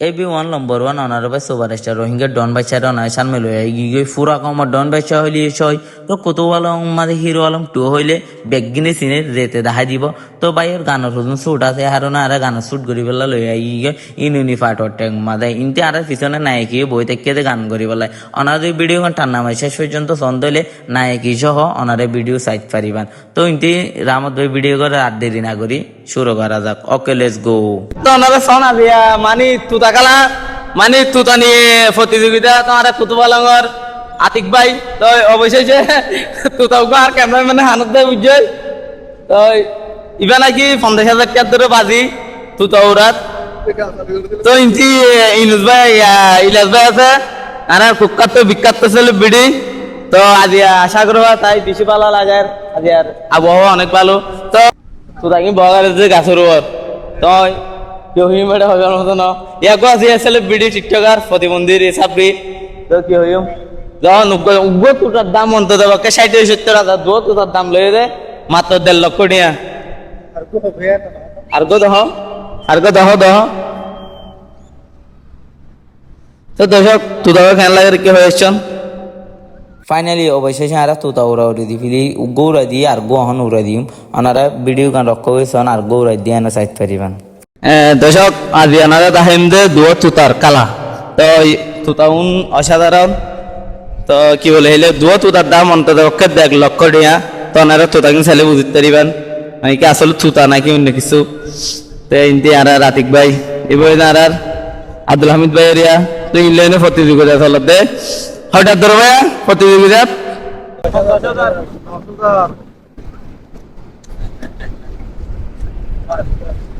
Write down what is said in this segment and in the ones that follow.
Everyone number one honorable superstar Rohingya Don Bacha Don Asan Melo Igi Fura Koma Don Bacha Holi Shoy to Kotowalang Mother Hero Alam to Hole Beginning in it Rete the Hadibo to buy your gun of suit as a Harona Gana suit Gorilla in unified or Tang Mother in the other Fison and Nike boy take the gun Gorilla another video on Tana Shashon to Sondole Nike Shoho another video site for even to in the Ramadwe video got at the Rinagori Shurogarazak. Okay, let's go. another son of money to Takala, money to Tani for Tizugida, Kutubalangor, Atik Bay, অবশ্যই তো তাওগার cameraman হানত বুঝে তো even নাকি 50000 টাকা ধরে বাজি তো তাওরাত তো ইনটি ইনুস ভাই ইলাস ভাই আছে আর কুকাত বিকাত সেলিব্রিটি তো আজ আশা করব তাই বেশি ভালো লাগে আজ আর আবহাওয়া অনেক ভালো তো তো তাই বগার যে গাছের উপর তো কেউ হিমেটা হবে মতো না ইয়াকো আছে সেলিব্রিটি টিকটকার প্রতিবন্ধী সাবরি তো কি হইম যখন উগ্র তুটার দাম অন্তত পক্ষে 60-70 দো তুটার দাম লয়ে দে মাত্র 1.5 লক্ষ টাকা আর গো দহ তো দর্শক তুতাও কেন লাগে কি হয়েছেন Finally, অবশেষে আরা তুতা উড়া উড়ি দি ফিলি গৌরা দি আর গো হন উড়া দিম আনারা ভিডিও গান রক্ষ হইছন আর গৌরা দি আনা সাইড পারিবান দর্শক আজ আনারা তাহেম দে দুও তুতার কালা তো তুতাউন অসাধারণ তো কি বলে হইলে দুও তুতার দাম অন্তত পক্ষে 1 লক্ষ টাকা তো আনারা তুতাকে ছেলে বুঝতে পারিবেন কি আসলে তুতা নাকি অন্য কিছু তো ইনতি আর রাতিক ভাই এবারে আর আব্দুল হামিদ ভাই এরিয়া তো ইনলাইনে প্রতিযোগিতা চলতে হঠাৎ ধরো ভাইয়া প্রতিযোগিতা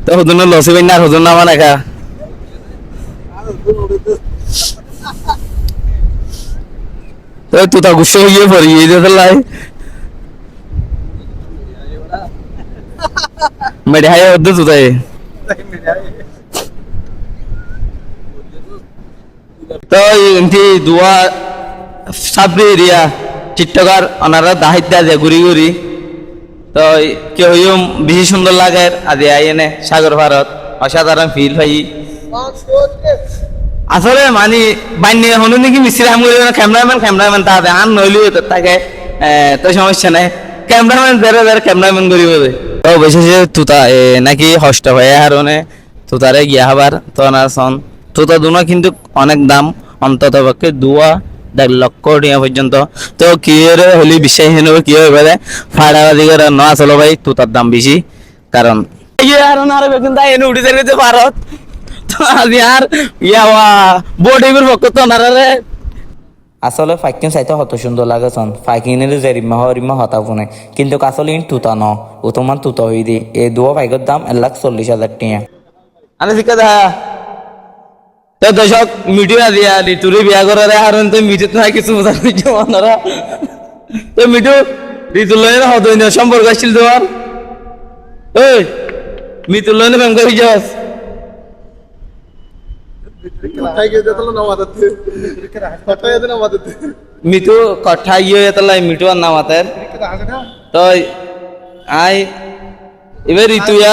তো হুজুর লসি ভাই না হুজুর নামা লেখা তো তুতা গুছো হইয়ে পড়ি এই যে লাই মেরে হায় ওদ তুতাই তো ইনতি দুয়া সাবরি এরিয়া টিকটকার ওনারা দাহিত্যা যে ঘুরি তো কি হইম বেশি সুন্দর লাগে আজ আইনে সাগর ভারত অসাধারণ ফিল ভাই আসলে মানে বাইনে হলো নাকি মিস্ত্রি হাম করে ক্যামেরাম্যান তাতে আন নইলেও তাকে তো সমস্যা নাই ক্যামেরাম্যান যারা ক্যামেরাম্যান করি বলে তো অবশেষে তুতা নাকি হষ্ট হয়ে হারনে তুতারে গিয়া হবার তো না সন তুতা দুনা কিন্তু অনেক দাম অন্তত পক্ষে 2.5 লক্ষ টাকা পর্যন্ত তো কি হলি বিশ্বাসহীন হবে কি হবে ফাড়াবাজি করে না আসলে ভাই তুতার দাম বেশি কারণ আর কিন্তু এনে উঠে যেতে ভারত তো আজ আর বোর্ড এবার পক্ষ তো নারে আসলে ফাইকিন সাইতে হত সুন্দর লাগে সন ফাইকিনের যে রিমা হতা ফোনে কিন্তু আসলে ইন তুতা ন ও তোমার তুতা হই দি এই দুয়া ফাইকের দাম 1,40,000 টাকা আরে শিক্ষা দা তো দর্শক মিডিয়া দিয়া ঋতুরে বিয়া করে আর তো মিডিয়া না কিছু বোঝা নিচ্ছে ওনারা তো মিঠু ঋতুর লইনে হত সম্পর্ক আসছিল তোমার ওই মিতুর লইনে প্রেম করে যাস মিঠু কথা ইয়ে তালাই মিঠু আর নামাতের তো আই এবার ঋতুয়া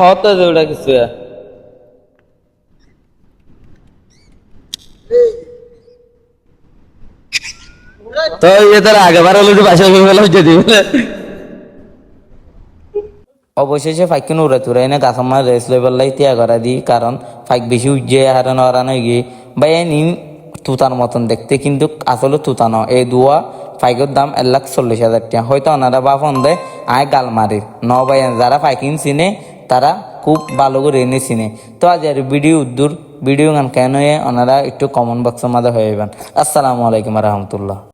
হতো ওটা কিছু তো ইয়ে তার আগেবার হলো একটু বাসা যদি বলে অবশেষে ফাইকিন উড়ে তুরে এনে গাছমার রেস লেভেল লাই তিয়া করা দিই কারণ ফাইক বেশি উজ্জে হারানো হারানো গিয়ে বা নিন তুতার মতন দেখতে কিন্তু আসলে তুতা ন এই দুয়া ফাইকের দাম 1,40,000 টাকা হয়তো ওনারা বা ফোন দেয় আয় গাল মারে ন ভাই যারা ফাইকিন চিনে তারা খুব ভালো করে এনে চিনে তো আজ আর ভিডিও গান কেন ওনারা একটু কমেন্ট বক্সের মাঝে হয়ে যাবেন। আসসালামু আলাইকুম রহমতুল্লাহ।